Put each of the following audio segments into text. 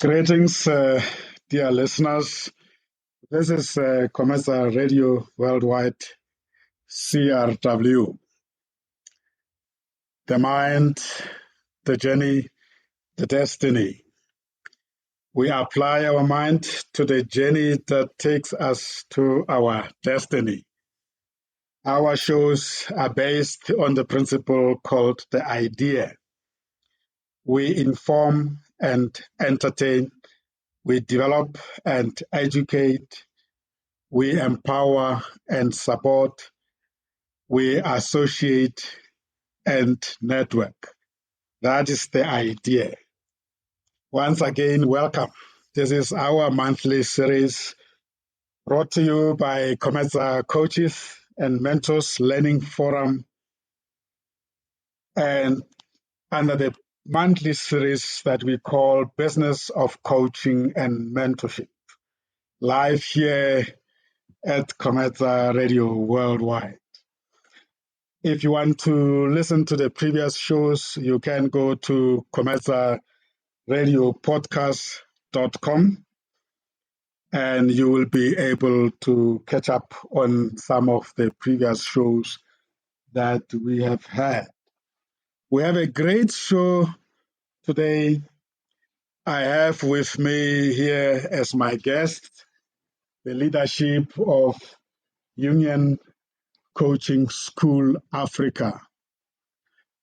Greetings, dear listeners. This is COMETSA Radio Worldwide, CRW. The mind, the journey, the destiny. We apply our mind to the journey that takes us to our destiny. Our shows are based on the principle called the idea. We inform and entertain. We develop and educate. We empower and support. We associate and network. That is the idea. Once again, welcome. This is our monthly series brought to you by COMETSA Coaches and Mentors Learning Forum, and under the monthly series that we call Business of Coaching and Mentorship, live here at COMETSA Radio Worldwide. If you want to listen to the previous shows, you can go to COMETSARadioPodcast.com and you will be able to catch up on some of the previous shows that we have had. We have a great show today. I have with me here as my guest the leadership of Jungian Coaching School Africa.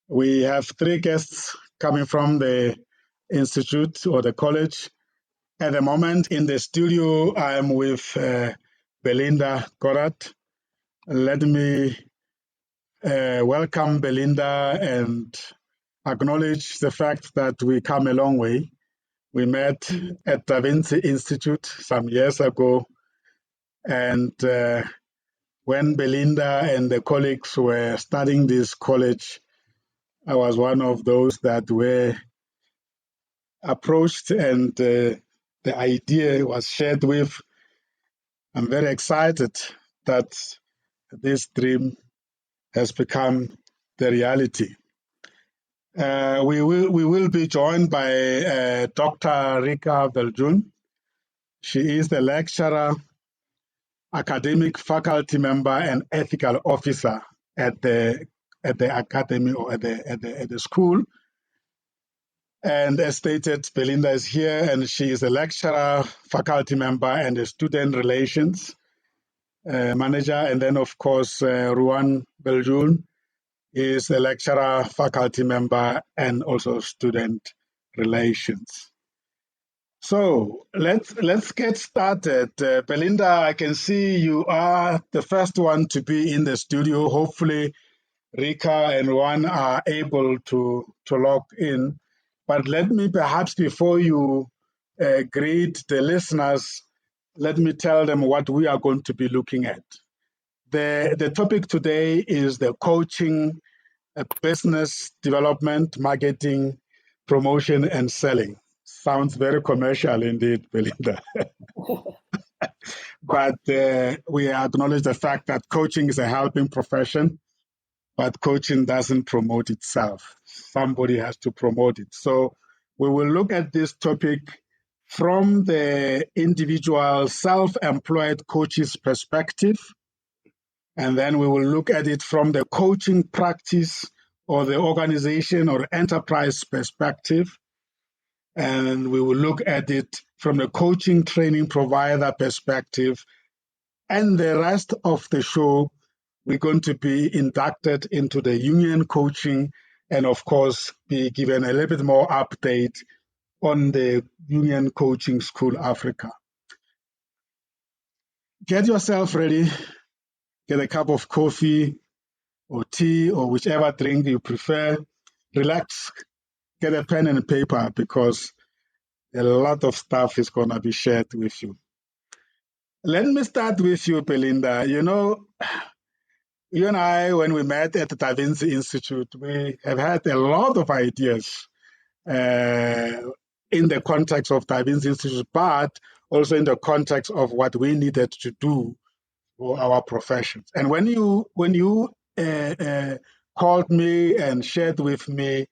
We have three guests coming from the institute or the college. At the moment in the studio, I am with Belinda Gorat. Let me welcome Belinda and acknowledge the fact that we come a long way. We met at Da Vinci Institute some years ago, and when Belinda and the colleagues were studying this college, I was one of those that were approached and the idea was shared with. I'm very excited that this dream has become the reality. We will be joined by Dr. Rika Veljun. She is the lecturer, academic faculty member, and ethical officer at the academy or at the school. And as stated, Belinda is here, and she is a lecturer, faculty member, and a student relations manager. And then, of course, Ruan Veljun is a lecturer, faculty member, and also student relations. So let's get started. Belinda, I can see you are the first one to be in the studio. Hopefully, Rika and Ruan are able to log in. But let me perhaps, before you greet the listeners, let me tell them what we are going to be looking at. The topic today is the coaching, business development, marketing, promotion, and selling. Sounds very commercial indeed, Belinda. But we acknowledge the fact that coaching is a helping profession, but coaching doesn't promote itself. Somebody has to promote it. So we will look at this topic from the individual self-employed coach's perspective, and then we will look at it from the coaching practice or the organization or enterprise perspective, and we will look at it from the coaching training provider perspective. And the rest of the show, we're going to be inducted into the Jungian coaching and, of course, be given a little bit more update on the Jungian Coaching School Africa. Get yourself ready. Get a cup of coffee or tea or whichever drink you prefer. Relax. Get a pen and paper because a lot of stuff is going to be shared with you. Let me start with you, Belinda. You know, you and I, when we met at the Da Vinci Institute, we have had a lot of ideas in the context of Da Vinci Institute, but also in the context of what we needed to do for our professions. And when you called me and shared with me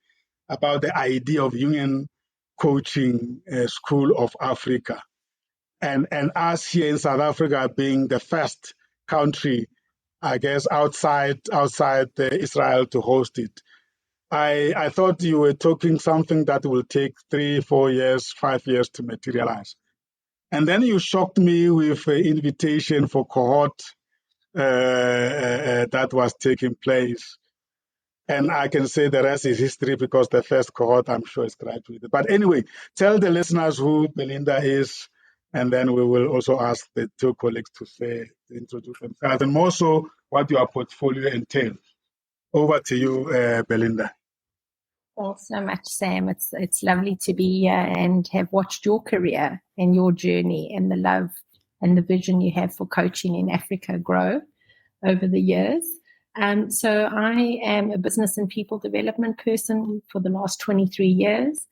about the idea of Jungian coaching school of Africa. And us here in South Africa being the first country, I guess, outside Israel to host it. I thought you were talking something that will take 3, 4 years, 5 years to materialize. And then you shocked me with an invitation for cohort that was taking place. And I can say the rest is history because the first cohort, I'm sure, is graduated. But anyway, tell the listeners who Belinda is, and then we will also ask the two colleagues to introduce themselves, and more so what your portfolio entails. Over to you, Belinda. Thanks so much, Sam. It's lovely to be here and have watched your career and your journey and the love and the vision you have for coaching in Africa grow over the years. So I am a business and people development person for the last 23 years.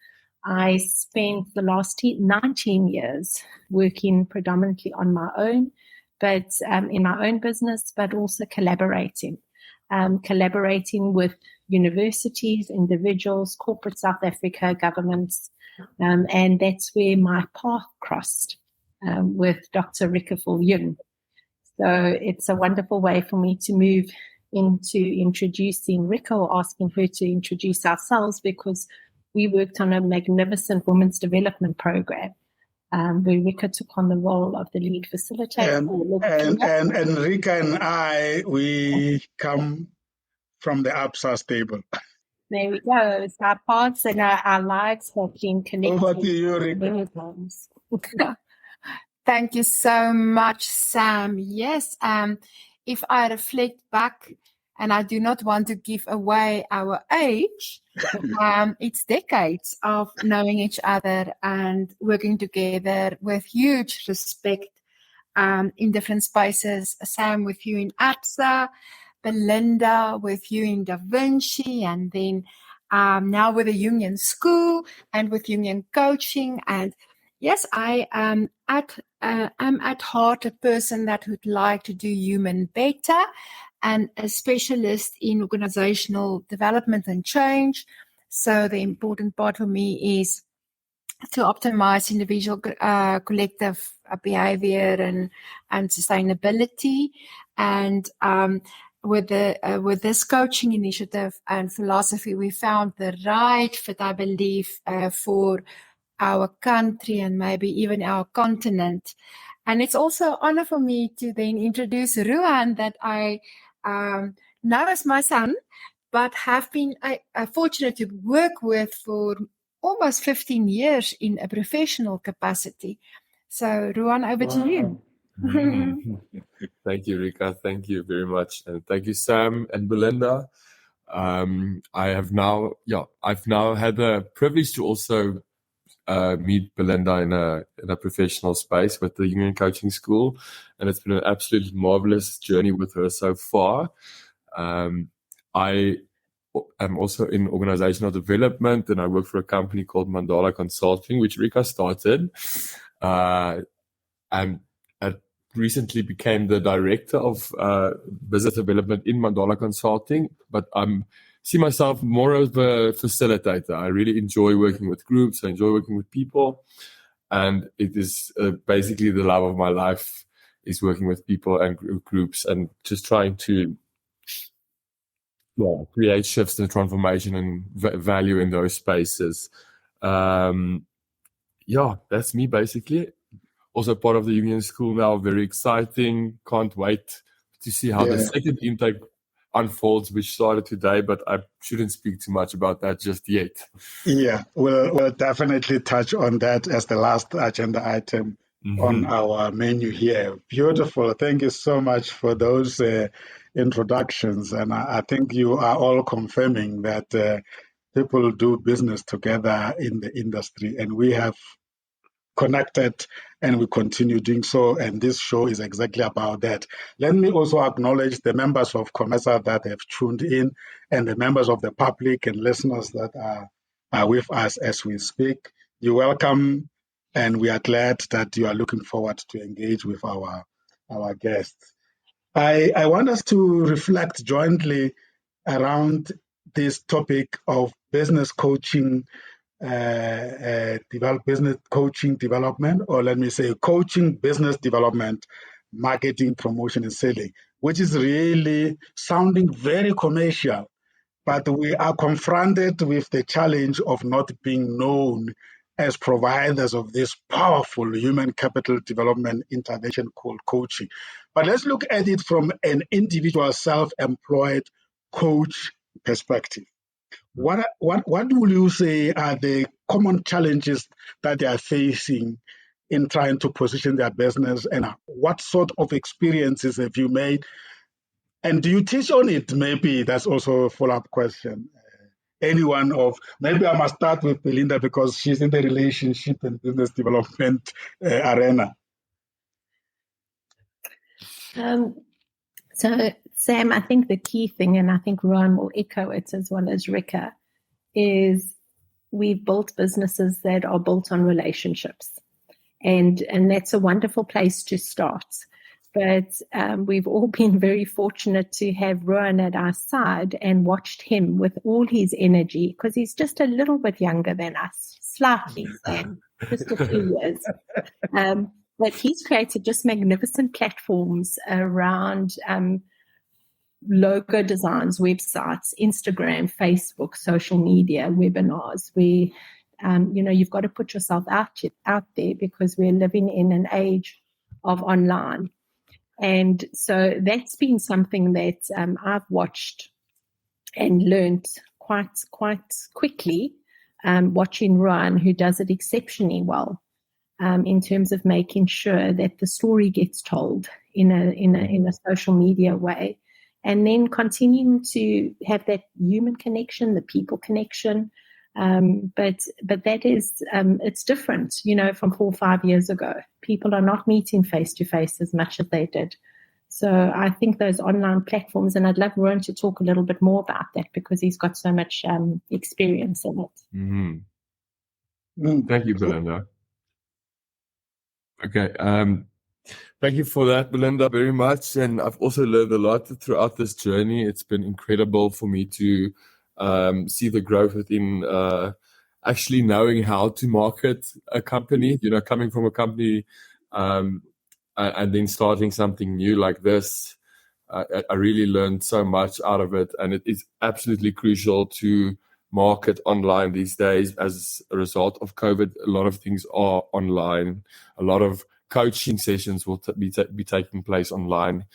I spent the last 19 years working predominantly on my own, but in my own business, but also collaborating with universities, individuals, corporate South Africa, governments, and that's where my path crossed with Dr. Rikaful Jung. So it's a wonderful way for me to move into introducing Rika, or asking her to introduce ourselves, because we worked on a magnificent women's development program where Rika took on the role of the lead facilitator. And Rika and I, we come from the ABSA stable. There we go. It's our paths and our lives have been connected. Over to you, Rika. Thank you so much, Sam. Yes, if I reflect back, and I do not want to give away our age, it's decades of knowing each other and working together with huge respect in different spaces. Sam, with you in ABSA, Belinda with you in Da Vinci, and then now with the Jungian School and with Jungian Coaching. And yes, I am at heart a person that would like to do human better, and a specialist in organizational development and change. So the important part for me is to optimize individual collective behavior and sustainability. And with this coaching initiative and philosophy, we found the right fit, I believe, for our country and maybe even our continent. And it's also an honor for me to then introduce Ruan, that I know as my son, but have been fortunate to work with for almost 15 years in a professional capacity. So Ruan, over to you. Thank you, Rika. Thank you very much. And thank you, Sam and Belinda. I've now had the privilege to also meet Belinda in a professional space with the Jungian Coaching School, and it's been an absolutely marvelous journey with her so far. I am also in organizational development, and I work for a company called Mandala Consulting, which Rika started. And I recently became the director of business development in Mandala Consulting, but I'm see myself more as a facilitator. I really enjoy working with groups. I enjoy working with people. And it is basically the love of my life is working with people and groups and just trying to create shifts and transformation and value in those spaces. That's me basically. Also part of the Jungian School now, very exciting. Can't wait to see how the second intake unfolds, which started today, but I shouldn't speak too much about that just yet. Yeah, we'll definitely touch on that as the last agenda item on our menu here. Beautiful. Thank you so much for those introductions. And I think you are all confirming that people do business together in the industry, and we have connected and we continue doing so, and this show is exactly about that. Let me also acknowledge the members of COMETSA that have tuned in, and the members of the public and listeners that are with us as we speak. You're welcome, and we are glad that you are looking forward to engage with our guests. I want us to reflect jointly around this topic of business coaching business coaching development, or let me say coaching, business development, marketing, promotion, and selling, which is really sounding very commercial. But we are confronted with the challenge of not being known as providers of this powerful human capital development intervention called coaching. But let's look at it from an individual self-employed coach perspective. What will you say are the common challenges that they are facing in trying to position their business, and what sort of experiences have you made? And do you teach on it? Maybe that's also a follow-up question. Maybe I must start with Belinda because she's in the relationship and business development arena. So, Sam, I think the key thing, and I think Ron will echo it as well as Rika, is we've built businesses that are built on relationships. And that's a wonderful place to start. But we've all been very fortunate to have Rowan at our side and watched him with all his energy, because he's just a little bit younger than us, slightly, Sam, just a few years. But he's created just magnificent platforms around logo designs, websites, Instagram, Facebook, social media, webinars. You've got to put yourself out there because we're living in an age of online. And so that's been something that I've watched and learned quite quickly, watching Ryan, who does it exceptionally well, in terms of making sure that the story gets told in a social media way, and then continuing to have that human connection, the people connection. But that is, it's different, from 4 or 5 years ago. People are not meeting face to face as much as they did. So I think those online platforms, and I'd love Ron to talk a little bit more about that because he's got so much experience in it. Mm-hmm. Thank you, Belinda. Okay. Thank you for that, Belinda, very much. And I've also learned a lot throughout this journey. It's been incredible for me to see the growth within actually knowing how to market a company, coming from a company and then starting something new like this. I really learned so much out of it, and it is absolutely crucial to market online these days. As a result of COVID, a lot of things are online. A lot of coaching sessions will be taking place online.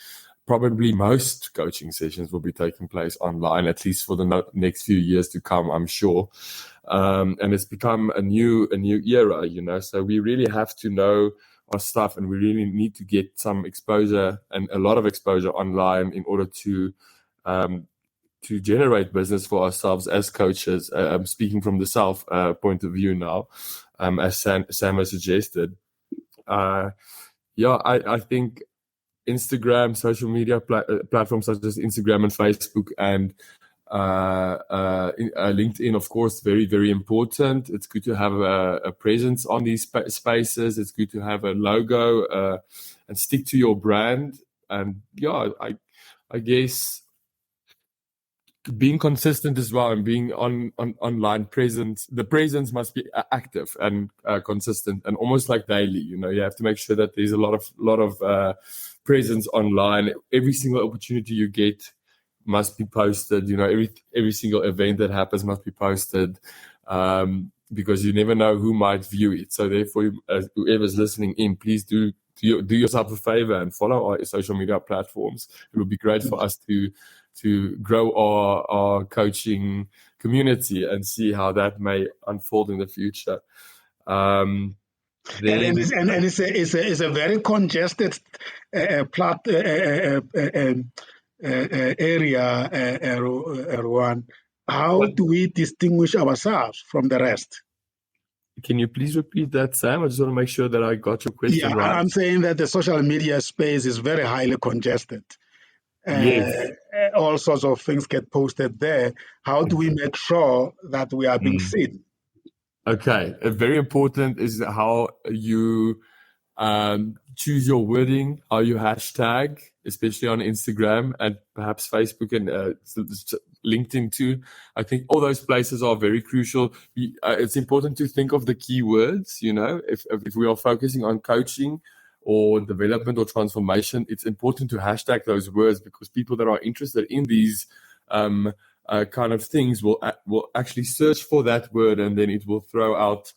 Probably most coaching sessions will be taking place online, at least for the next few years to come, I'm sure. And it's become a new era, so we really have to know our stuff, and we really need to get some exposure and a lot of exposure online in order to generate business for ourselves as coaches. I'm speaking from the self point of view now, as Sam has suggested. I think Instagram, social media platforms such as Instagram and Facebook and LinkedIn, of course, very, very important. It's good to have a presence on these spaces. It's good to have a logo and stick to your brand. And I guess being consistent as well and being online present. The presence must be active and consistent and almost like daily. You have to make sure that there's a lot of presence online. Every single opportunity you get must be posted. Every single event that happens must be posted, because you never know who might view it. So therefore, whoever's listening in, please do yourself a favor and follow our social media platforms. It would be great for us to grow our coaching community and see how that may unfold in the future. It's a very congested area, Erwan. How do we distinguish ourselves from the rest? Can you please repeat that, Sam? I just want to make sure that I got your question right. I'm saying that the social media space is very highly congested. Yes. All sorts of things get posted there. How do we make sure that we are being seen? Okay. Very important is how you choose your wording, how you hashtag, especially on Instagram and perhaps Facebook and LinkedIn too. I think all those places are very crucial. It's important to think of the keywords, if we are focusing on coaching or development or transformation, it's important to hashtag those words, because people that are interested in these kind of things will actually search for that word, and then it will throw out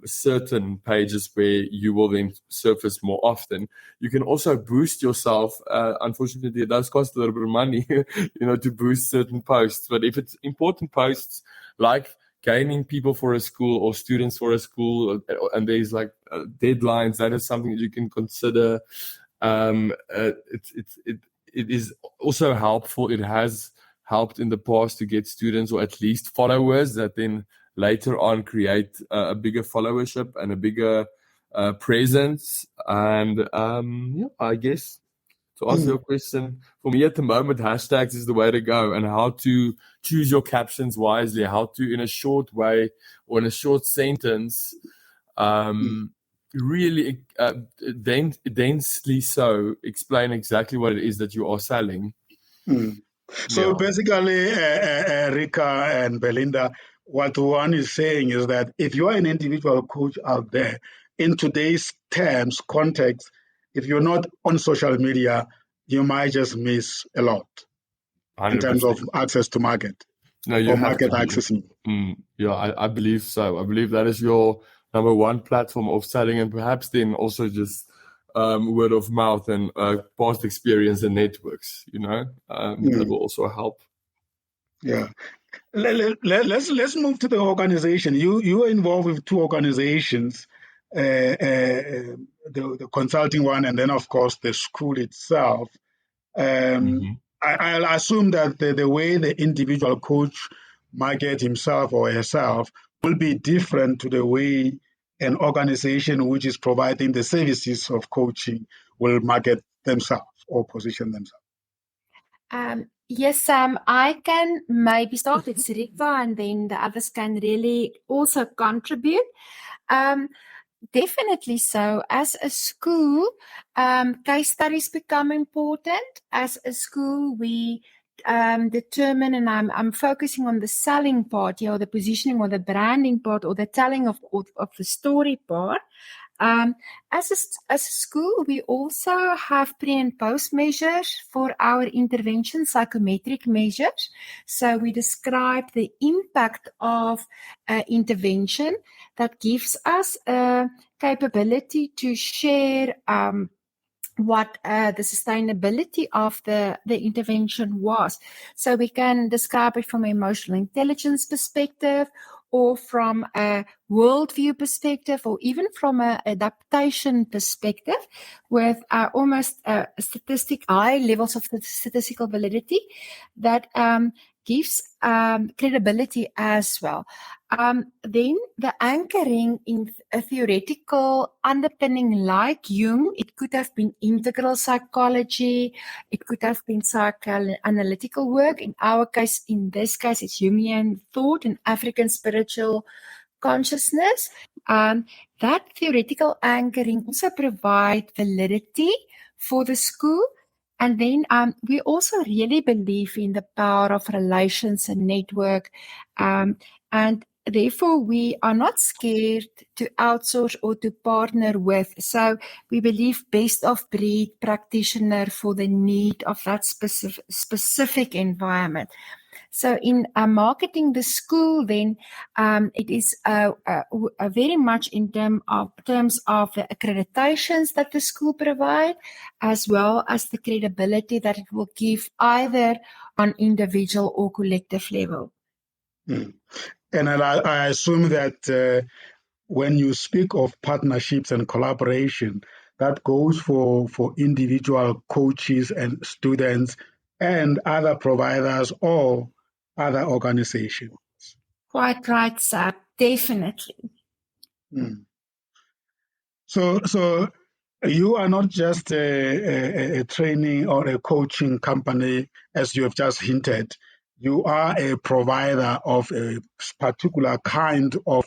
certain pages where you will then surface more often. You can also boost yourself. Unfortunately, it does cost a little bit of money, to boost certain posts. But if it's important posts like gaining people for a school or students for a school, and there's like deadlines, that is something that you can consider. It is also helpful. It has helped in the past to get students, or at least followers, that then later on create a bigger followership and a bigger presence. And I guess to answer your question, for me at the moment, hashtags is the way to go, and how to choose your captions wisely, how to, in a short way or in a short sentence, really densely so explain exactly what it is that you are selling. So basically, Rika and Belinda, what one is saying is that if you are an individual coach out there, in today's terms, context, if you're not on social media, you might just miss a lot 100%. In terms of access to market. No, you or have market to accessing. I believe so. I believe that is your number one platform of selling, and perhaps then also just word of mouth and past experience and networks, that will also help. Yeah. Let's move to the organization. You are involved with two organizations, the consulting one, and then of course the school itself. I'll assume that the way the individual coach market himself or herself will be different to the way an organization which is providing the services of coaching will market themselves or position themselves. Yes, Sam, I can maybe start with Rika, and then the others can really also contribute. Definitely so. As a school, case studies become important. As a school, we determine, and I'm focusing on the selling part, or the positioning or the branding part, or the telling of the story part. As a school, we also have pre and post measures for our intervention, psychometric measures. So we describe the impact of intervention that gives us a capability to share what the sustainability of the intervention was. So we can describe it from an emotional intelligence perspective, or from a worldview perspective, or even from an adaptation perspective, with almost high levels of statistical validity that gives credibility as well. Then the anchoring in a theoretical underpinning like Jung, it could have been integral psychology, it could have been psychoanalytical work. In our case, in this case, it's Jungian thought and African spiritual consciousness. That theoretical anchoring also provides validity for the school. And then we also really believe in the power of relations and network. And therefore, we are not scared to outsource or to partner with. So we believe best of breed practitioner for the need of that specific environment. So in marketing the school, then it is very much in terms of the accreditations that the school provide, as well as the credibility that it will give either on individual or collective level. And I assume that when you speak of partnerships and collaboration, that goes for individual coaches and students and other providers or other organizations. Quite right, sir. Definitely. So you are not just a training or a coaching company, as you have just hinted. You are a provider of a particular kind of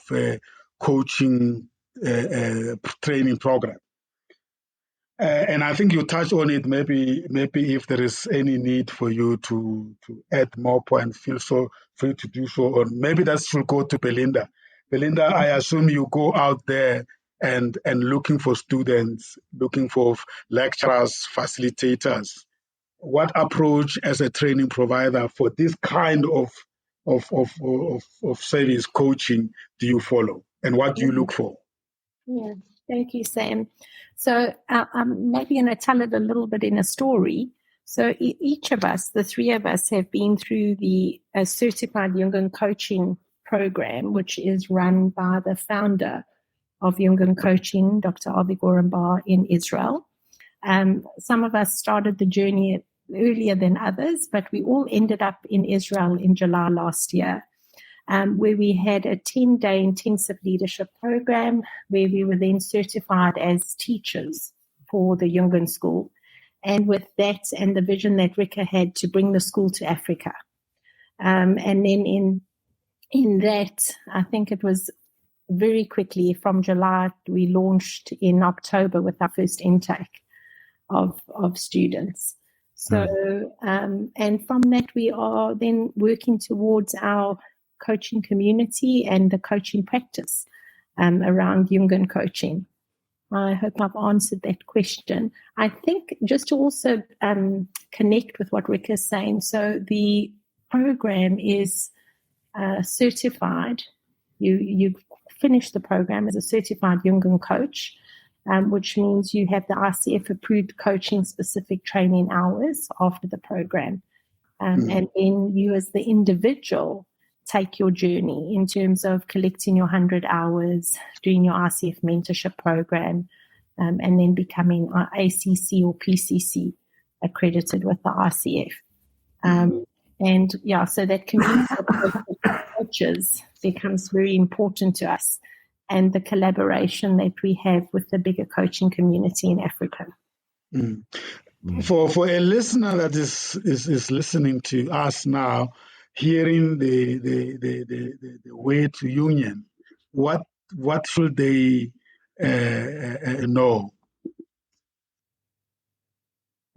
coaching training program. And I think you touched on it. Maybe if there is any need for you to add more points, feel so free to do so. Or maybe that should go to Belinda. Belinda, I assume you go out there and looking for students, looking for lecturers, facilitators. What approach as a training provider for this kind of service coaching do you follow, and what do you look for? Yeah, thank you, Sam. So I'm maybe going to tell it a little bit in a story. So each of us, the three of us, have been through the certified Jungian coaching program, which is run by the founder of Jungian coaching, Dr. Avi Gorenbar in Israel. Some of us started the journey earlier than others, but we all ended up in Israel in July last year. Where we had a 10-day intensive leadership program where we were then certified as teachers for the Jungian school. And with that and the vision that Rika had to bring the school to Africa. And then in that, I think it was very quickly from July, we launched in October with our first intake of students. So, and from that, we are then working towards our coaching community and the coaching practice around Jungian coaching. I hope I've answered that question. I think just to also connect with what Rick is saying, so the program is certified. You finish the program as a certified Jungian coach, which means you have the ICF-approved coaching-specific training hours after the program. And then you as the individual take your journey in terms of collecting your 100 hours, doing your ICF mentorship program, and then becoming ACC or PCC accredited with the ICF. And yeah, so that community of coaches becomes very important to us, and the collaboration that we have with the bigger coaching community in Africa. For a listener that is listening to us now, hearing the way to Jungian, what should they know?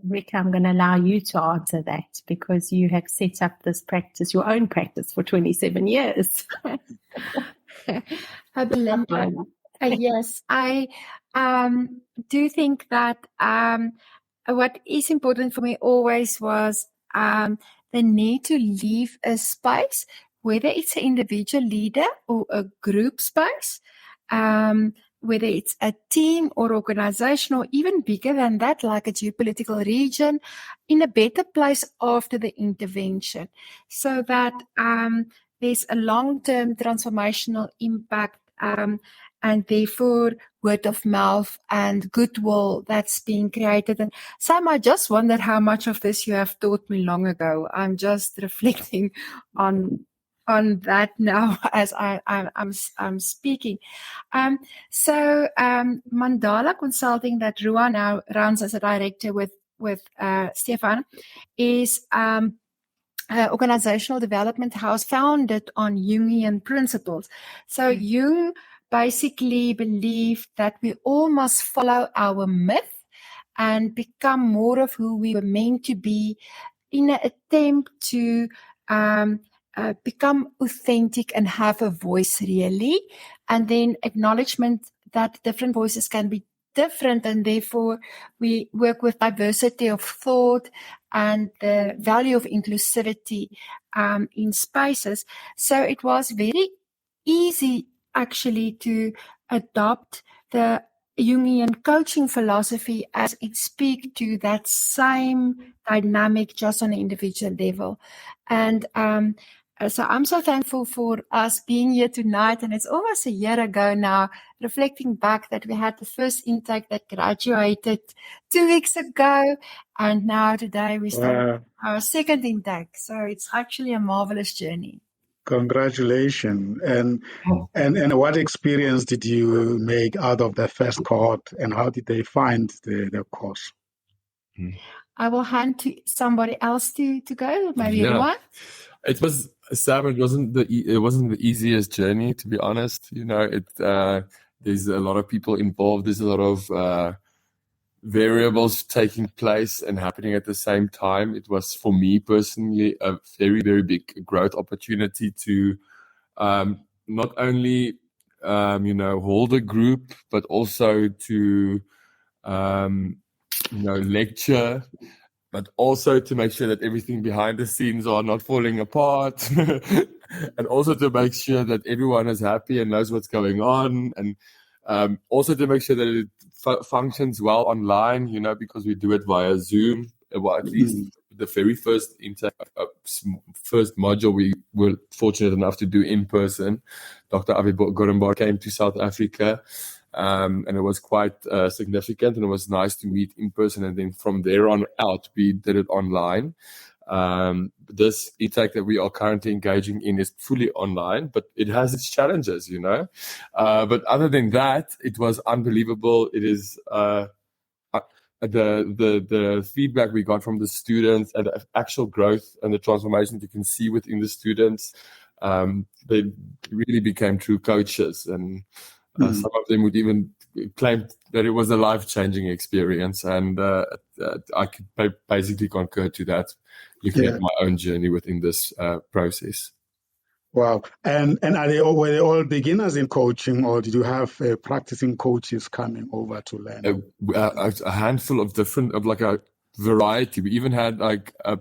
Rick, I'm going to allow you to answer that because you have set up this practice, your own practice, for 27 years. Belinda, yes, I do think that what is important for me always was the need to leave a space, whether it's an individual leader or a group space, whether it's a team or organization or even bigger than that, like a geopolitical region, in a better place after the intervention, so that there's a long-term transformational impact, and therefore word of mouth and goodwill that's being created. And Sam, I just wondered how much of this you have taught me long ago. I'm just reflecting on that now as I'm speaking. So Mandala Consulting, that Ruan now runs as a director with Stefan, is organizational development house founded on Jungian principles. So Jung basically believed that we all must follow our myth and become more of who we were meant to be in an attempt to become authentic and have a voice, really. And then acknowledgement that different voices can be different, and therefore we work with diversity of thought and the value of inclusivity in spaces. So it was very easy actually to adopt the Jungian coaching philosophy as it speaks to that same dynamic just on an individual level. And so I'm so thankful for us being here tonight. And it's almost a year ago now, reflecting back, that we had the first intake that graduated 2 weeks ago. And now today we start our second intake. So it's actually a marvelous journey. Congratulations. And what experience did you make out of the first cohort, and how did they find the course? I will hand to somebody else to go, maybe Ruan. It was, Sam, it wasn't the easiest journey, to be honest. You know, there's a lot of people involved. There's a lot of variables taking place and happening at the same time. It was, for me personally, a very, very big growth opportunity to not only hold a group, but also to lecture, but also to make sure that everything behind the scenes are not falling apart, and also to make sure that everyone is happy and knows what's going on, and also to make sure that it functions well online, because we do it via Zoom. Well, at least the very first first module we were fortunate enough to do in person. Dr. Avi Gorenbar came to South Africa, and it was quite significant, and it was nice to meet in person. And then from there on out, we did it online. This intake that we are currently engaging in is fully online, but it has its challenges, But other than that, it was unbelievable. It is the feedback we got from the students and the actual growth and the transformation that you can see within the students. They really became true coaches, and some of them would even claim that it was a life-changing experience, and I could basically concur to that, looking at my own journey within this process. Wow. And were they all beginners in coaching, or did you have practicing coaches coming over to learn? A handful of different, like a variety. We even had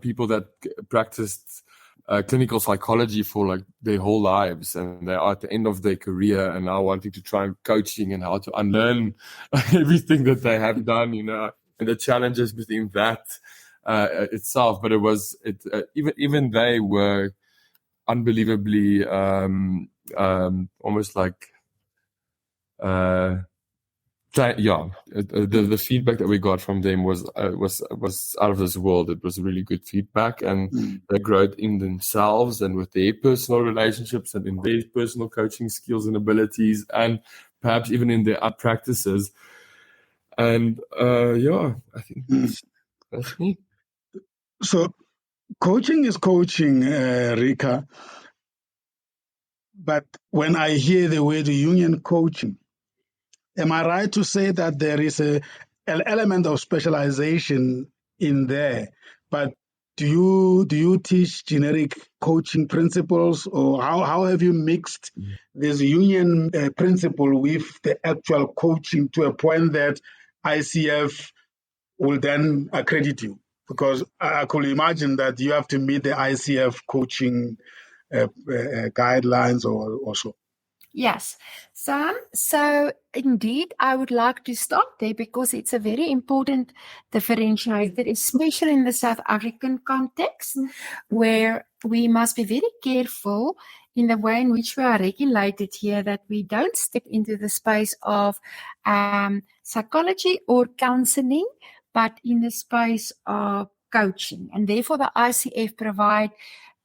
people that practiced clinical psychology for their whole lives, and they are at the end of their career and now wanting to try coaching and how to unlearn everything that they have done, and the challenges within that itself. But even they were unbelievably almost the feedback that we got from them was out of this world. It was really good feedback, and they growth in themselves and with their personal relationships and in their personal coaching skills and abilities, and perhaps even in their practices. And I think that's me. So coaching is coaching, Rika. But when I hear the word Jungian coaching, am I right to say that there is an element of specialization in there? But do you teach generic coaching principles, or how have you mixed this Jungian principle with the actual coaching to a point that ICF will then accredit you? Because I could imagine that you have to meet the ICF coaching guidelines or so. Yes, Sam. So indeed, I would like to start there because it's a very important differentiator, especially in the South African context, where we must be very careful in the way in which we are regulated here, that we don't step into the space of psychology or counseling, but in the space of coaching. And therefore, the ICF provide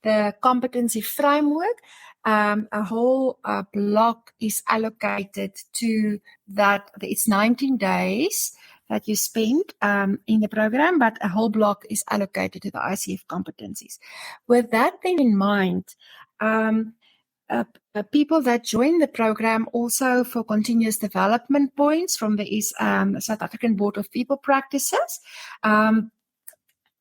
the competency framework. A whole block is allocated to that. It's 19 days that you spend in the program, but a whole block is allocated to the ICF competencies. With that then in mind, people that join the program also for continuous development points from the South African Board of People Practices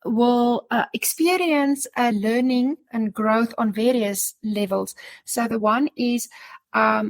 will experience learning and growth on various levels. So the one is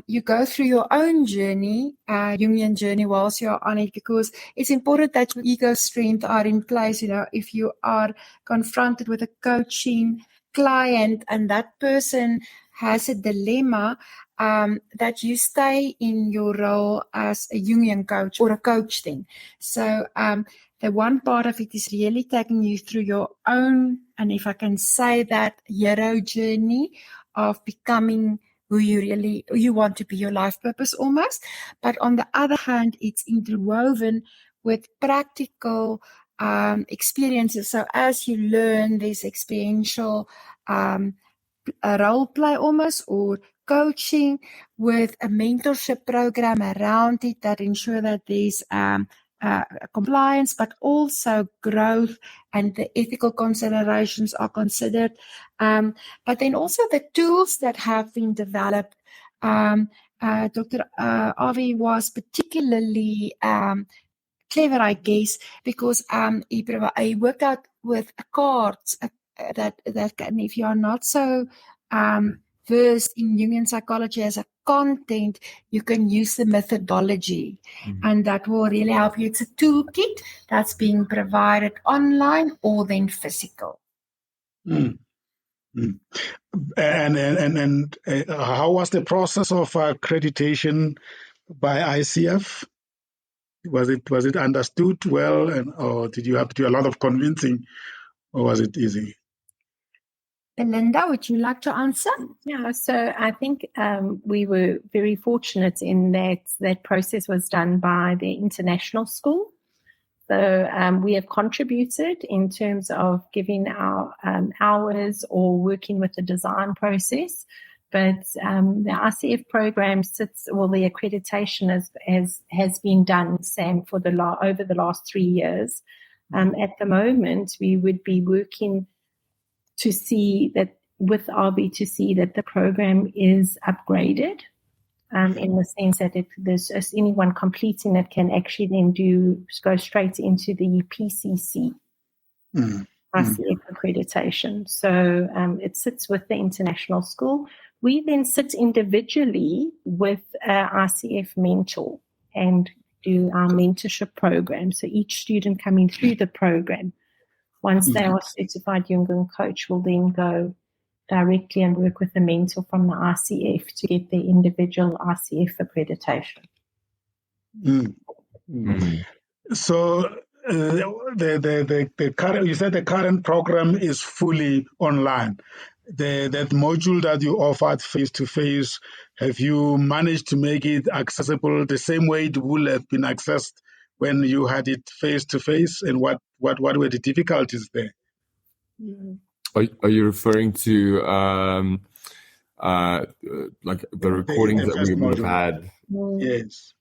you go through your own journey, Jungian journey, whilst you're on it, because it's important that your ego strength are in place. If you are confronted with a coaching client and that person has a dilemma, that you stay in your role as a Jungian coach or a coach then. So the one part of it is really taking you through your own, and if I can say that, hero journey of becoming who you want to be, your life purpose almost. But on the other hand, it's interwoven with practical experiences. So as you learn this experiential role play almost, or coaching with a mentorship program around it that ensure that there's compliance, but also growth and the ethical considerations are considered. But then also the tools that have been developed. Dr. Avi was particularly clever, I guess, because he worked out with cards that can, if you are not so versed in Jungian psychology as a content, you can use the methodology, and that will really help you. It's a toolkit that's being provided online or then physical. Mm. Mm. And how was the process of accreditation by ICF? Was it understood well, or did you have to do a lot of convincing, or was it easy? Belinda, would you like to answer? Yeah, so I think we were very fortunate in that process was done by the international school. So we have contributed in terms of giving our hours or working with the design process. But the ICF program the accreditation has been done, Sam, for over the last 3 years. At the moment, we would be working to see that with RB to see that the program is upgraded in the sense that there's anyone completing it can actually then go straight into the PCC ICF accreditation. So it sits with the international school. We then sit individually with ICF mentor and do our mentorship program. So each student coming through the program, once they are certified Jungian coach, will then go directly and work with a mentor from the ICF to get their individual ICF accreditation. So the current, you said the current program is fully online. That module that you offered face-to-face, have you managed to make it accessible the same way it would have been accessed when you had it face-to-face? And what were the difficulties there? Are you referring to like the recordings that we would have had? Yes.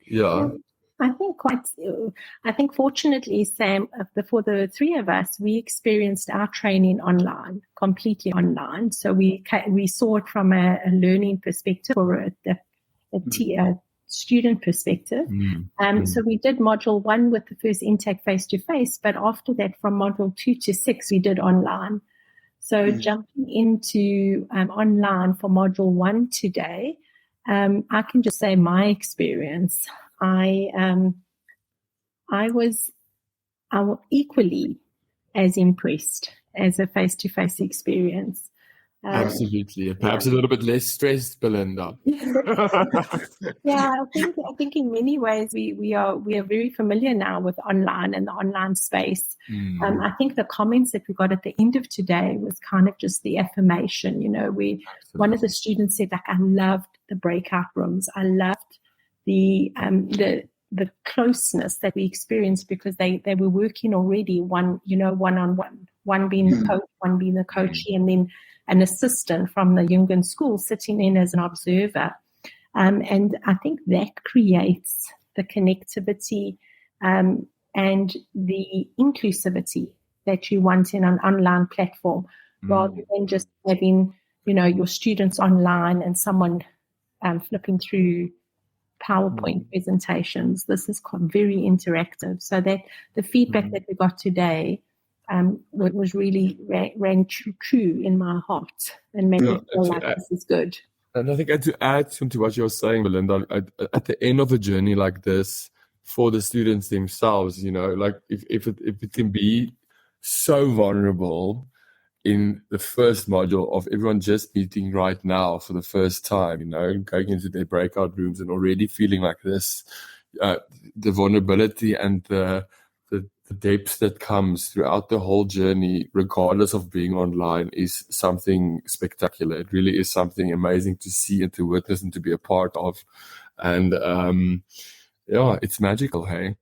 Yeah. I think fortunately, Sam, for the three of us, we experienced our training online, completely online. So we saw it from a learning perspective or a student perspective. So we did module 1 with the first intake face-to-face, but after that, from module 2 to 6, we did online. So jumping into online for module 1 today, I can just say my experience. I was equally as impressed as a face-to-face experience. Absolutely. Perhaps a little bit less stressed, Belinda. Yeah, I think in many ways we are very familiar now with online and the online space. I think the comments that we got at the end of today was kind of just the affirmation. You know, one of the students said, like, I loved the breakout rooms. I loved the closeness that we experienced because they were working already one-on-one, one being the coach, one being the coachee, and then an assistant from the Jungian school sitting in as an observer. And I think that creates the connectivity and the inclusivity that you want in an online platform, rather than just having, your students online and someone flipping through PowerPoint presentations. This is very interactive. So that the feedback that we got today was really rang true in my heart and made me feel like this is good. And I think to add to what you're saying, Belinda, at the end of a journey like this, for the students themselves, like if it can be so vulnerable in the first module of everyone just meeting right now for the first time, going into their breakout rooms and already feeling like this, the vulnerability and the depth that comes throughout the whole journey, regardless of being online, is something spectacular. It really is something amazing to see and to witness and to be a part of. And it's magical, hey?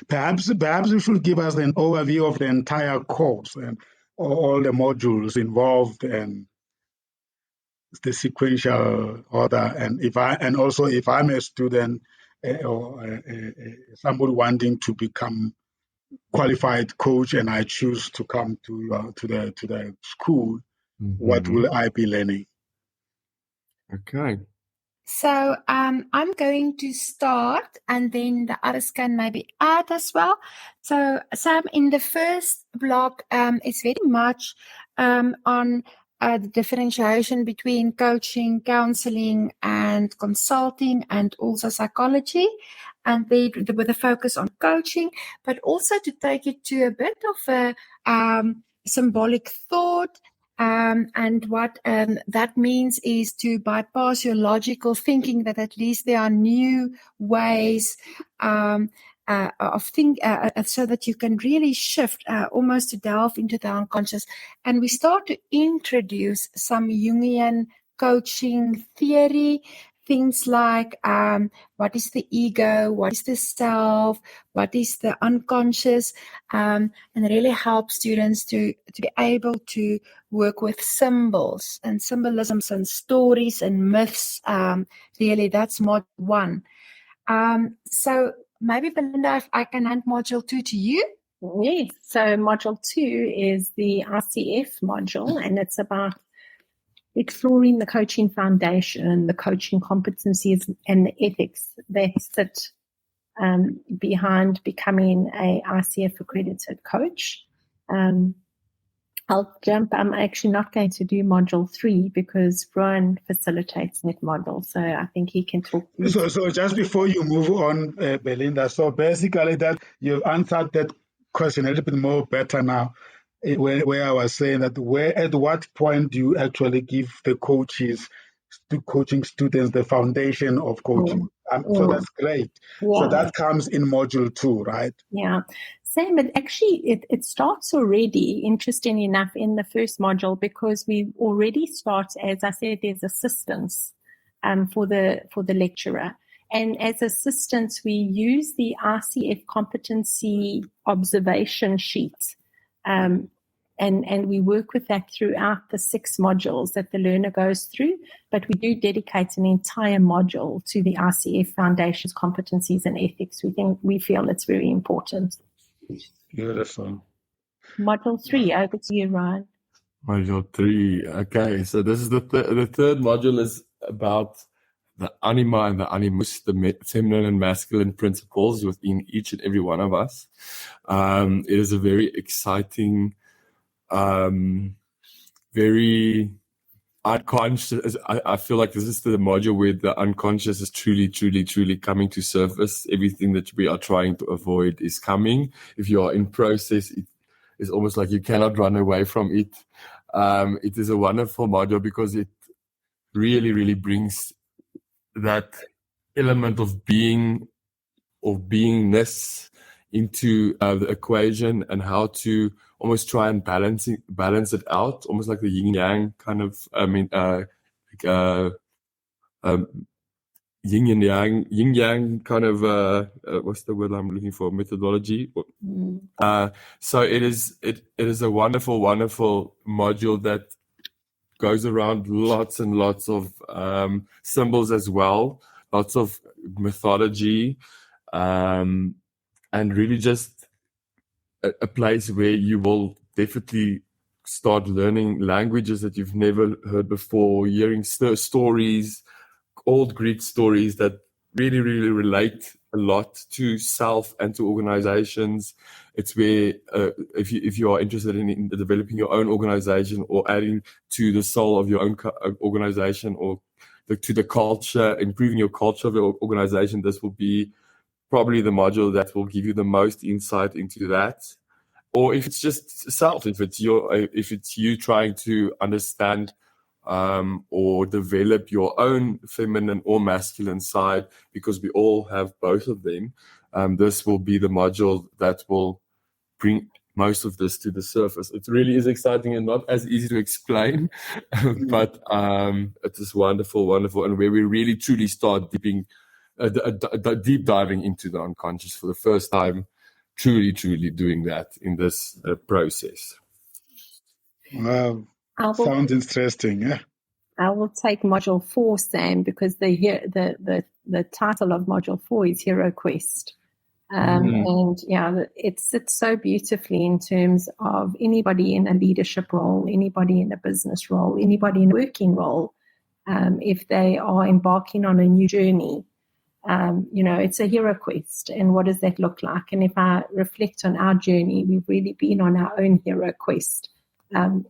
Perhaps you should give us an overview of the entire course and all the modules involved and the sequential order. And if I'm a student or somebody wanting to become qualified coach and I choose to come to the school, what will I be learning? Okay. So I'm going to start, and then the others can maybe add as well. So Sam, in the first block, it's very much on the differentiation between coaching, counseling, and consulting, and also psychology, and they with a focus on coaching, but also to take it to a bit of a symbolic thought. And what that means is to bypass your logical thinking, that at least there are new ways of think, so that you can really shift, almost to delve into the unconscious. And we start to introduce some Jungian coaching theory, things like what is the ego, what is the self, what is the unconscious, and really help students to be able to work with symbols and symbolisms and stories and myths. Really, that's module 1. So maybe, Belinda, if I can hand module 2 to you. Yes, so module 2 is the RCF module, and it's about exploring the coaching foundation, the coaching competencies, and the ethics that sit behind becoming a RCF accredited coach. I'll jump. I'm actually not going to do module 3 because Brian facilitates that module, so I think he can talk. So just before you move on, Belinda, so basically that you've answered that question a little bit more better now, where I was saying that at what point do you actually give the coaching students the foundation of coaching? So that's great. Yeah. So that comes in module 2, right? Yeah. Same, but actually it starts already, interesting enough, in the first module, because we already start, as I said, there's assistance for the lecturer. And as assistants, we use the RCF competency observation sheet. And we work with that throughout the 6 modules that the learner goes through, but we do dedicate an entire module to the RCF foundations, competencies, and ethics. We feel it's very important. Beautiful. Module 3, over to you, Ryan. Module 3. Okay, so this is the third module is about the anima and the animus, the feminine and masculine principles within each and every one of us. It is a very exciting, very unconscious. I feel like this is the module where the unconscious is truly coming to surface. Everything that we are trying to avoid is coming. If you are in process, it is almost like you cannot run away from it. It is a wonderful module because it really brings that element of being, of beingness into the equation, and how to almost try and balance it out, almost like the yin yang kind of, yin yang kind of, what's the word I'm looking for? Methodology. So it is a wonderful module that goes around lots and lots of symbols as well, lots of methodology, and really just a place where you will definitely start learning languages that you've never heard before, hearing stories, old Greek stories that really relate a lot to self and to organizations. It's where if you are interested in developing your own organization or adding to the soul of your own organization, or to the culture, improving your culture of your organization, this will be probably the module that will give you the most insight into that. Or if it's just self, if it's you trying to understand or develop your own feminine or masculine side, because we all have both of them, this will be the module that will bring most of this to the surface. It really is exciting and not as easy to explain, but it is wonderful, and where we really truly start deep diving into the unconscious for the first time, truly doing that in this process. Wow, sounds interesting. Yeah. I will take module 4, Sam, because the title of module 4 is Hero Quest. And yeah, it sits so beautifully in terms of anybody in a leadership role, anybody in a business role, anybody in a working role. if they are embarking on a new journey. It's a hero quest, and what does that look like? And if I reflect on our journey, we've really been on our own hero quest,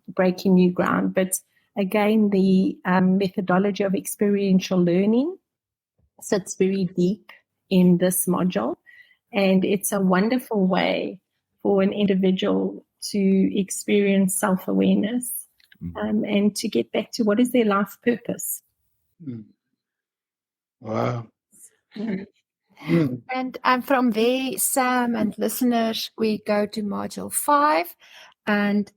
breaking new ground. But again, the methodology of experiential learning sits very deep in this module, and it's a wonderful way for an individual to experience self-awareness and to get back to what is their life purpose. Wow. And from there, Sam and listeners, we go to module 5, and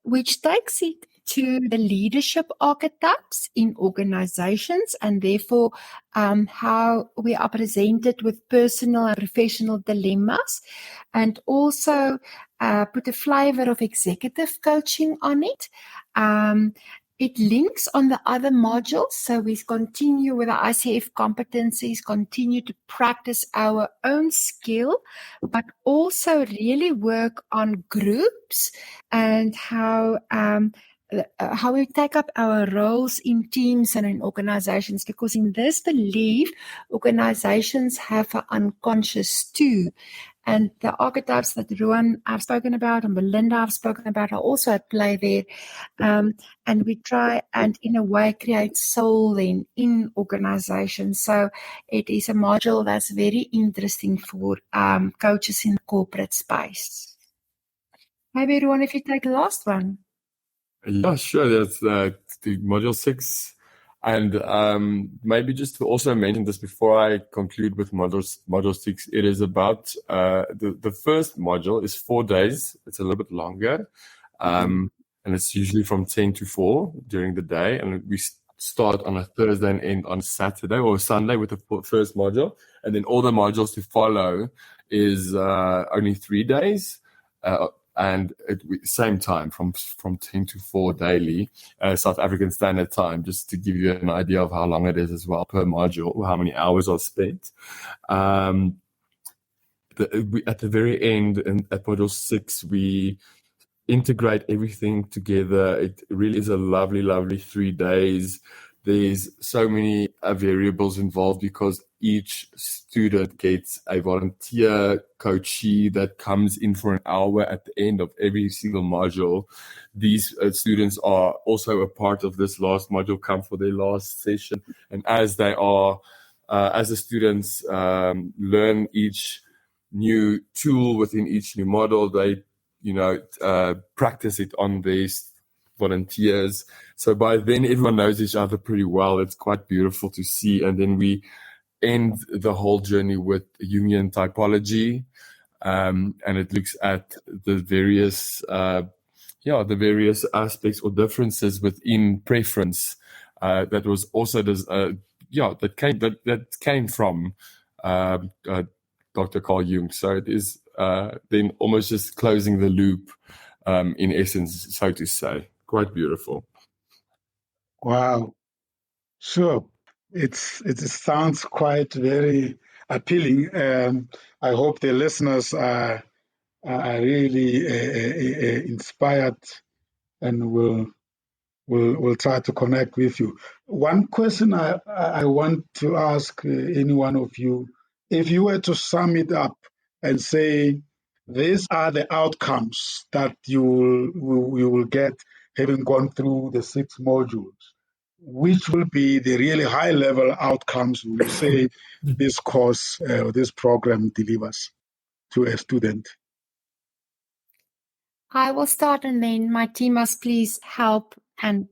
which takes it to the leadership archetypes in organizations, and therefore how we are presented with personal and professional dilemmas, and also put a flavor of executive coaching on it. It links on the other modules, so we continue with the ICF competencies, continue to practice our own skill, but also really work on groups and how we take up our roles in teams and in organizations, because in this belief, organizations have an unconscious too. And the archetypes that Ruan I've spoken about and Belinda I've spoken about are also at play there. And we try and in a way create soul in organizations. So it is a module that's very interesting for coaches in the corporate space. Maybe Ruan, if you take the last one. Yeah, sure. That's the module 6. And maybe just to also mention this before I conclude with module 6, it is about the first module is 4 days. It's a little bit longer. And it's usually from 10 to 4 during the day. And we start on a Thursday and end on Saturday or Sunday with the first module. And then all the modules to follow is only 3 days. And at the same time, from 10 to 4 daily, South African Standard Time, just to give you an idea of how long it is as well per module, how many hours are spent. At the very end, at module 6, we integrate everything together. It really is a lovely, lovely 3 days. There's so many variables involved because each student gets a volunteer coachee that comes in for an hour at the end of every single module. These students are also a part of this last module, come for their last session. And as they are, as the students learn each new tool within each new model, they, practice it on these volunteers. So by then everyone knows each other pretty well. It's quite beautiful to see. And then we end the whole journey with Jungian typology, and it looks at the various aspects or differences within preference that was also that came from Dr. Carl Jung. So it is then almost just closing the loop in essence, so to say. Quite beautiful. Wow. Sure. It sounds quite very appealing. I hope the listeners are really inspired and will try to connect with you. One question I want to ask any one of you, if you were to sum it up and say, these are the outcomes that you will get having gone through the 6 modules, which will be the really high-level outcomes we say this course or this program delivers to a student? I will start, and then my team must please help and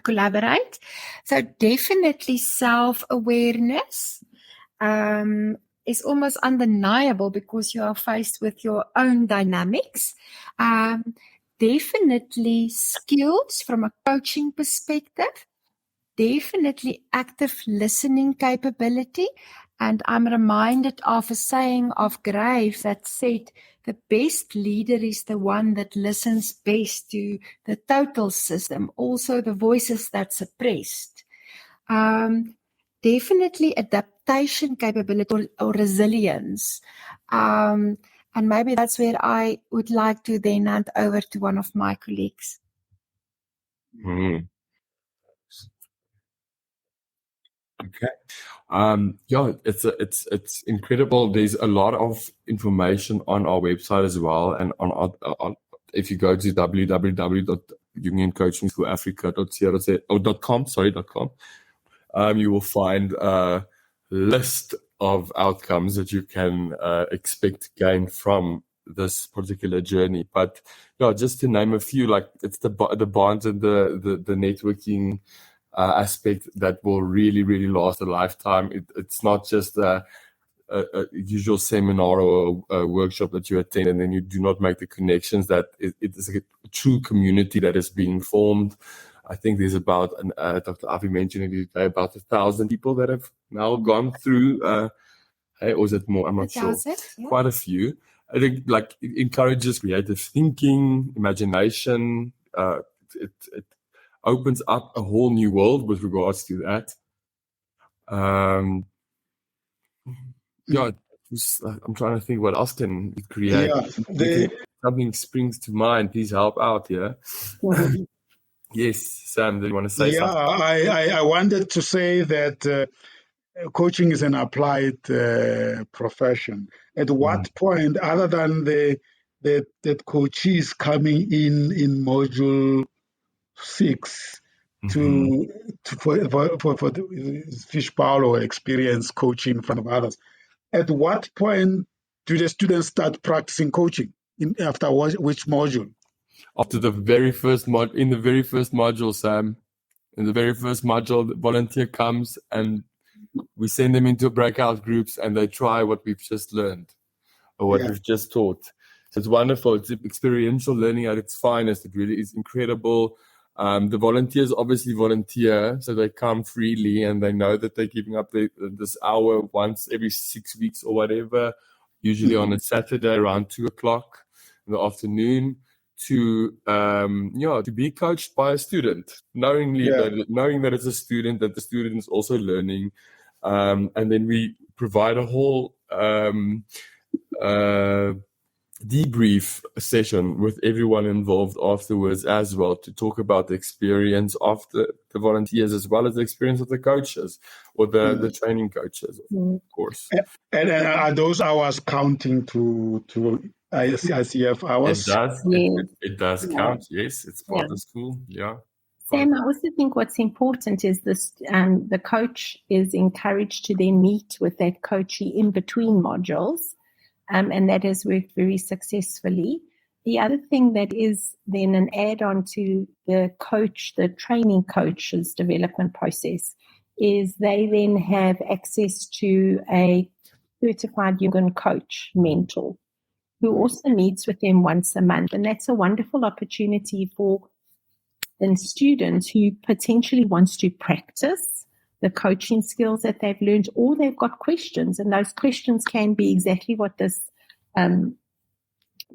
collaborate. So definitely self-awareness is almost undeniable because you are faced with your own dynamics. Definitely skills from a coaching perspective. Definitely active listening capability. And I'm reminded of a saying of Graves that said, the best leader is the one that listens best to the total system, also the voices that suppressed. Definitely adaptation capability or resilience. And maybe that's where I would like to then hand over to one of my colleagues. Okay. It's incredible. There's a lot of information on our website as well, and on if you go to www.jungiancoachingschoolafrica.com, you will find a list of outcomes that you can expect to gain from this particular journey. But just to name a few, like it's the bonds and the networking aspect that will really, really last a lifetime. It's not just a usual seminar or a workshop that you attend and then you do not make the connections. That it is a true community that is being formed. I think there's about, Dr. Avi mentioned it today, about 1,000 people that have now gone through, or is it more? I'm not sure. Yeah. Quite a few. I think like it encourages creative thinking, imagination. It opens up a whole new world with regards to that. I'm trying to think what else can we create. Yeah, something springs to mind. Please help out here. Yes, Sam, do you want to say something? I wanted to say that coaching is an applied profession. At what point, other than that coachees coming in module 6 for the Fish Paulo experience coaching in front of others, at what point do the students start practicing coaching? After which module? After the very first in the very first module, Sam. In the very first module, the volunteer comes and we send them into breakout groups and they try what we've just learned or what we've just taught. So it's wonderful. It's experiential learning at its finest. It really is incredible. The volunteers obviously volunteer, so they come freely and they know that they're giving up this hour once every 6 weeks or whatever, usually on a Saturday around 2:00 in the afternoon, to be coached by a student, knowing that it's a student, that the student is also learning, and then we provide a whole debrief session with everyone involved afterwards as well, to talk about the experience of the volunteers as well as the experience of the coaches or the training coaches, of course. And are those hours counting to ICF hours? It does count. Yes, it's part of school. Yeah. Sam, I also think what's important is this: the coach is encouraged to then meet with that coachee in between modules, and that has worked very successfully. The other thing that is then an add-on to the training coach's development process, is they then have access to a certified Jungian coach mentor who also meets with them once a month. And that's a wonderful opportunity for the students who potentially wants to practice the coaching skills that they've learned, or they've got questions, and those questions can be exactly what this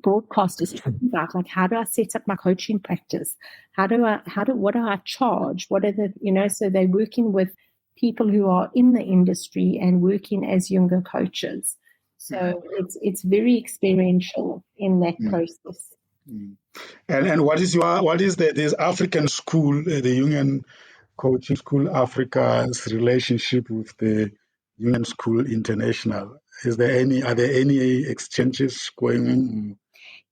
broadcast is talking about. Like, how do I set up my coaching practice? What do I charge? What are so they're working with people who are in the industry and working as Jungian coaches. So it's very experiential in that process. And what is this African school, the Jungian Coaching School Africa's relationship with the Jungian School International? Are there any exchanges going on?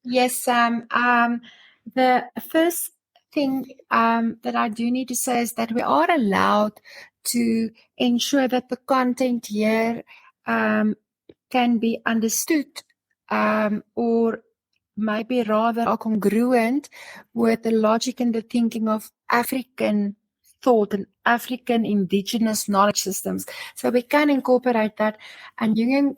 Yes, the first thing that I do need to say is that we are allowed to ensure that the content here can be understood, or maybe rather are congruent with the logic and the thinking of African thought and African indigenous knowledge systems. So we can incorporate that, and Jungian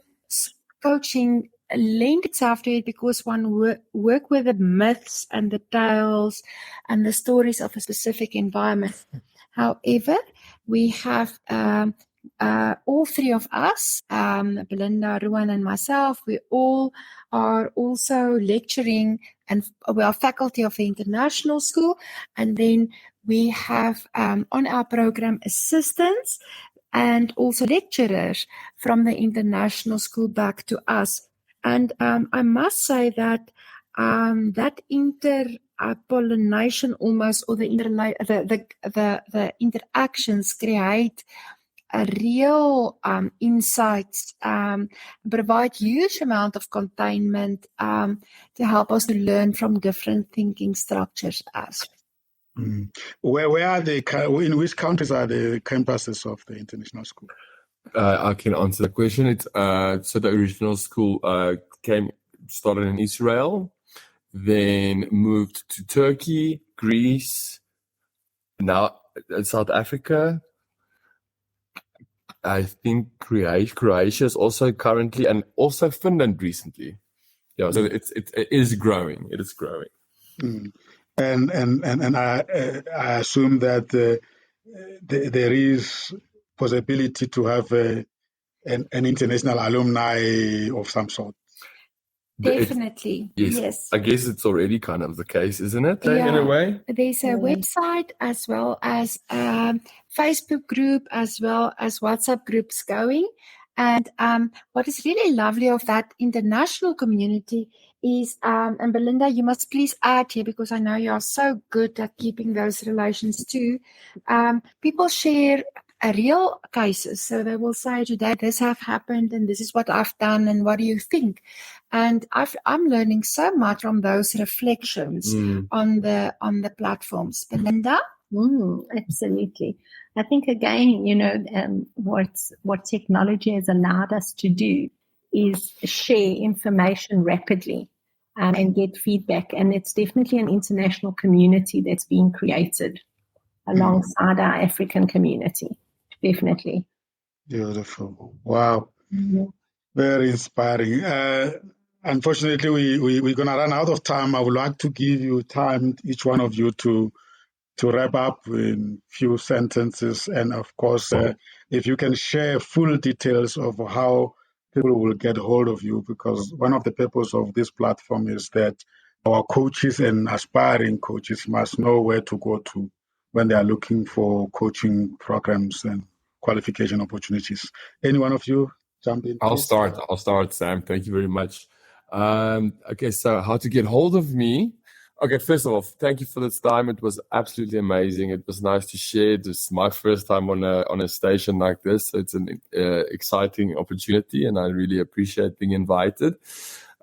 coaching lend itself to it because one work with the myths and the tales and the stories of a specific environment. However, we have all three of us, Belinda, Ruan, and myself, we all are also lecturing, and we are faculty of the international school. And then we have on our program assistants and also lecturers from the international school back to us. And I must say that that interpollination almost, or the interactions create a real insights, provide huge amount of containment to help us to learn from different thinking structures as Where are they? In which countries are the campuses of the international school? I can answer that question. It's so the original school started in Israel, then moved to Turkey, Greece, now South Africa. I think Croatia is also currently, and also Finland recently. Yeah, so it is growing. It is growing. And I assume that there is possibility to have an international alumni of some sort. Definitely, yes. I guess it's already kind of the case, isn't it? In a way, there's a website as well as Facebook group as well as WhatsApp groups going. And what is really lovely of that international community is, and Belinda, you must please add here because I know you are so good at keeping those relations too. People share real cases. So they will say today, this have happened and this is what I've done and what do you think? And I'm learning so much from those reflections on the platforms. Belinda? Absolutely. I think again, what technology has allowed us to do is share information rapidly and get feedback. And it's definitely an international community that's being created alongside our African community. Definitely. Beautiful. Wow. Very inspiring. Unfortunately, we're going to run out of time. I would like to give you time, each one of you, to wrap up in few sentences. And of course, if you can share full details of how people will get hold of you, because one of the purposes of this platform is that our coaches and aspiring coaches must know where to go to when they are looking for coaching programs and qualification opportunities. Any one of you jump in? I'll start, Sam. Thank you very much. Okay, so how to get hold of me? Okay, first of all, thank you for this time. It was absolutely amazing. It was nice to share. This is my first time on a station like this. So it's an exciting opportunity, and I really appreciate being invited.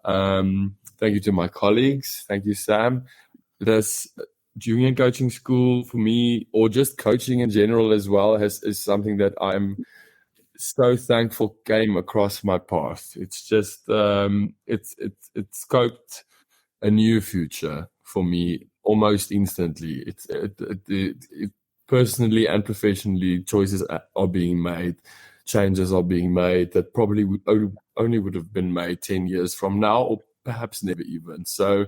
Thank you to my colleagues. Thank you, Sam. This Jungian coaching school for me, or just coaching in general as well, is something that I'm so thankful came across my path. It's just it's scoped a new future for me almost instantly. It personally and professionally, choices are being made, changes are being made that probably only would have been made 10 years from now, or perhaps never even. So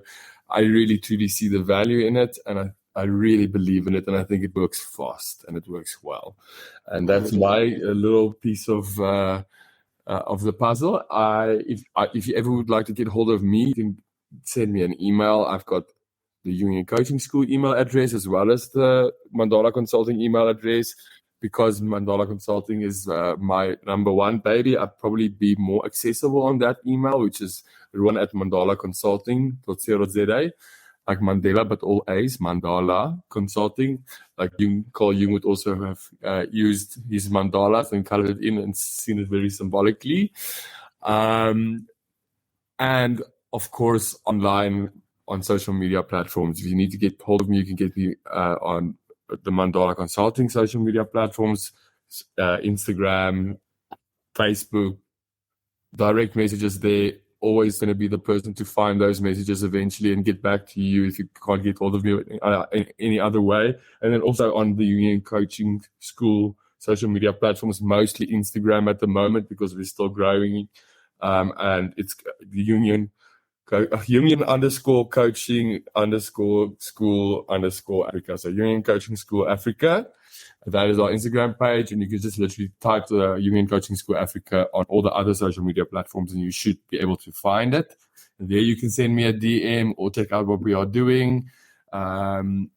I really truly see the value in it, and I really believe in it, and I think it works fast and it works well. And that's my little piece of the puzzle. If you ever would like to get hold of me, you can send me an email. I've got the Jungian Coaching School email address as well as the Mandala Consulting email address. Because Mandala Consulting is my number one baby, I'd probably be more accessible on that email, which is ruan@mandalaconsulting.co.za. Like Mandela, but all A's, Mandala Consulting. Like Carl Jung would also have used his mandalas and colored it in and seen it very symbolically. And of course, online on social media platforms. If you need to get hold of me, you can get me on the Mandala Consulting social media platforms, Instagram, Facebook, direct messages there. Always going to be the person to find those messages eventually and get back to you if you can't get hold of me in any other way. And then also on the Jungian Coaching School social media platforms, mostly Instagram at the moment because we're still growing. And it's the Jungian _coaching_school_Africa. So Jungian Coaching School Africa. That is our Instagram page, and you can just literally type the Jungian Coaching School Africa on all the other social media platforms, and you should be able to find it. And there you can send me a DM or check out what we are doing. And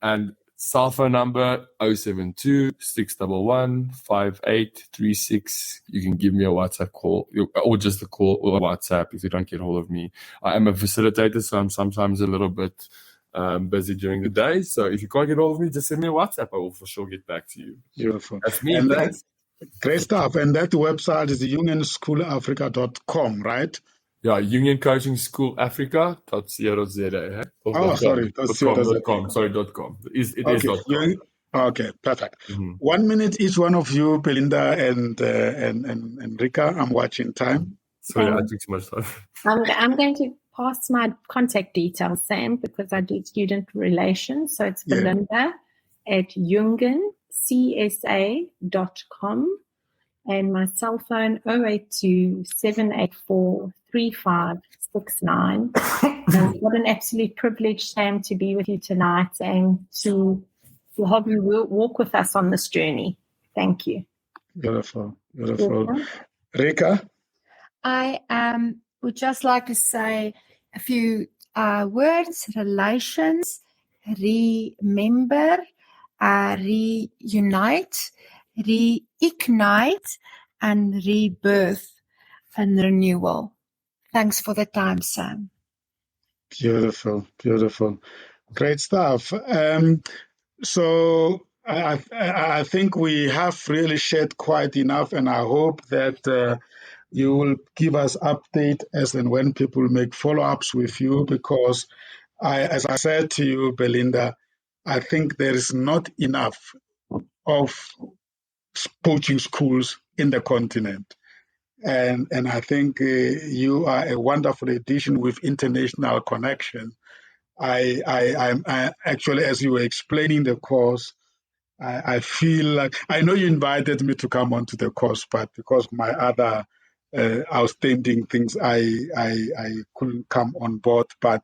cell phone number 072-611-5836. You can give me a WhatsApp call or just a call or a WhatsApp if you don't get hold of me. I am a facilitator, so I'm sometimes a little bit busy during the day. So if you can't get hold of me, just send me a WhatsApp. I will for sure get back to you. Beautiful. That's me. And thanks. Great stuff. And that website is jungianschoolafrica.com, right? Yeah, Jungian Coaching School Africa.co.za. Oh, sorry. .com. Sorry, .com. It is Okay. .com. Okay, perfect. 1 minute each one of you, Belinda and Rika. I'm watching time. Sorry, I took too much time. I'm going to pass my contact details, Sam, because I do student relations. So it's Belinda at jungiancsa.com. And my cell phone 082-784-3569. What an absolute privilege, Sam, to be with you tonight and to have you walk with us on this journey. Thank you. Beautiful. Rika? I would just like to say a few words: relations, remember, reunite, reignite, and rebirth and renewal. Thanks for the time, Sam. Beautiful. Great stuff. So I think we have really shared quite enough, and I hope that you will give us update as and when people make follow-ups with you, because as I said to you, Belinda, I think there is not enough of coaching schools in the continent. And I think you are a wonderful addition with international connection. I'm actually, as you were explaining the course, I feel like, I know you invited me to come onto the course, but because my other outstanding things, I couldn't come on board. But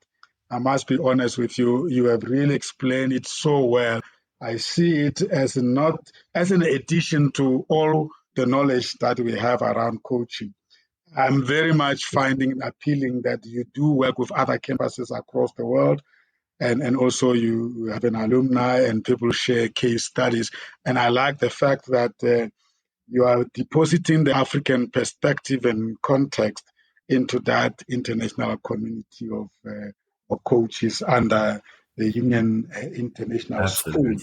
I must be honest with you, you have really explained it so well. I see it as not as an addition to all the knowledge that we have around coaching. I'm very much finding it appealing that you do work with other campuses across the world. And also you have an alumni and people share case studies. And I like the fact that you are depositing the African perspective and context into that international community of coaches under the Jungian International School.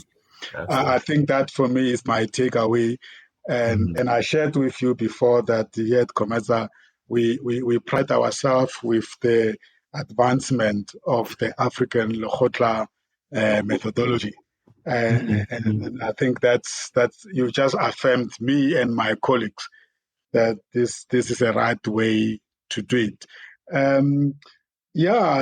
I think that for me is my takeaway. And I shared with you before that here at COMETSA, we pride ourselves with the advancement of the African Lokotla methodology. And I think that's you just affirmed me and my colleagues that this is a right way to do it.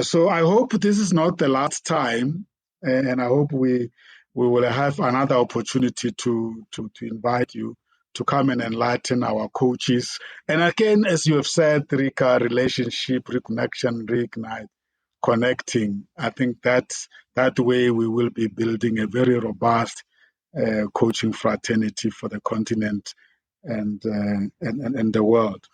So I hope this is not the last time, and I hope we will have another opportunity to invite you to come and enlighten our coaches. And again, as you have said, Rika, relationship, reconnection, reignite, connecting. I think that way we will be building a very robust coaching fraternity for the continent and the world.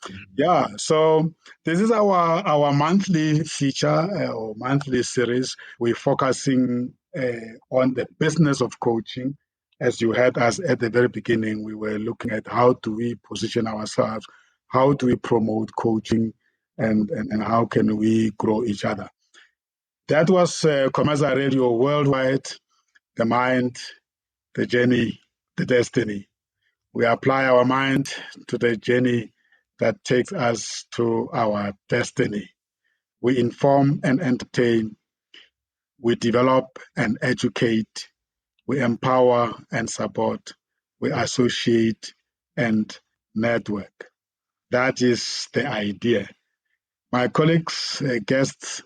So this is our monthly feature or monthly series. We're focusing on the business of coaching. As you heard us at the very beginning, we were looking at how do we position ourselves, how do we promote coaching, and how can we grow each other. That was COMETSA Radio Worldwide, the mind, the journey, the destiny. We apply our mind to the journey that takes us to our destiny. We inform and entertain. We develop and educate. We empower and support. We associate and network. That is the idea. My colleagues, guests,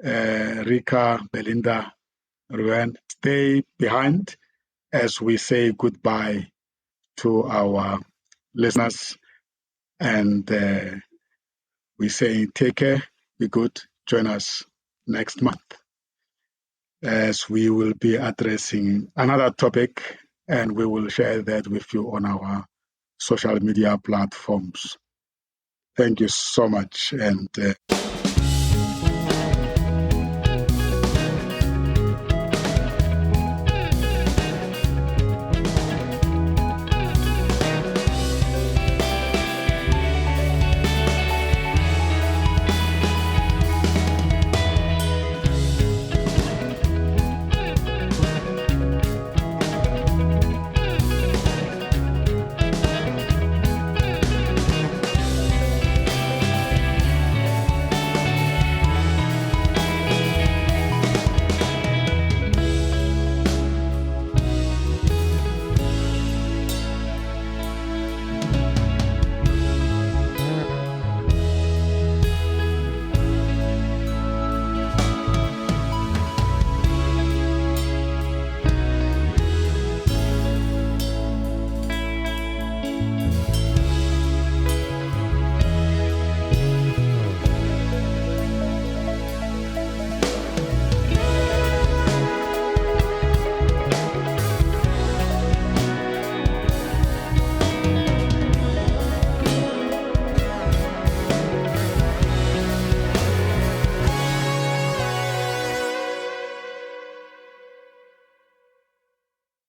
Rika, Belinda, Ruan, stay behind as we say goodbye to our listeners, and we say take care, be good, join us next month as we will be addressing another topic, and we will share that with you on our social media platforms. Thank you so much, and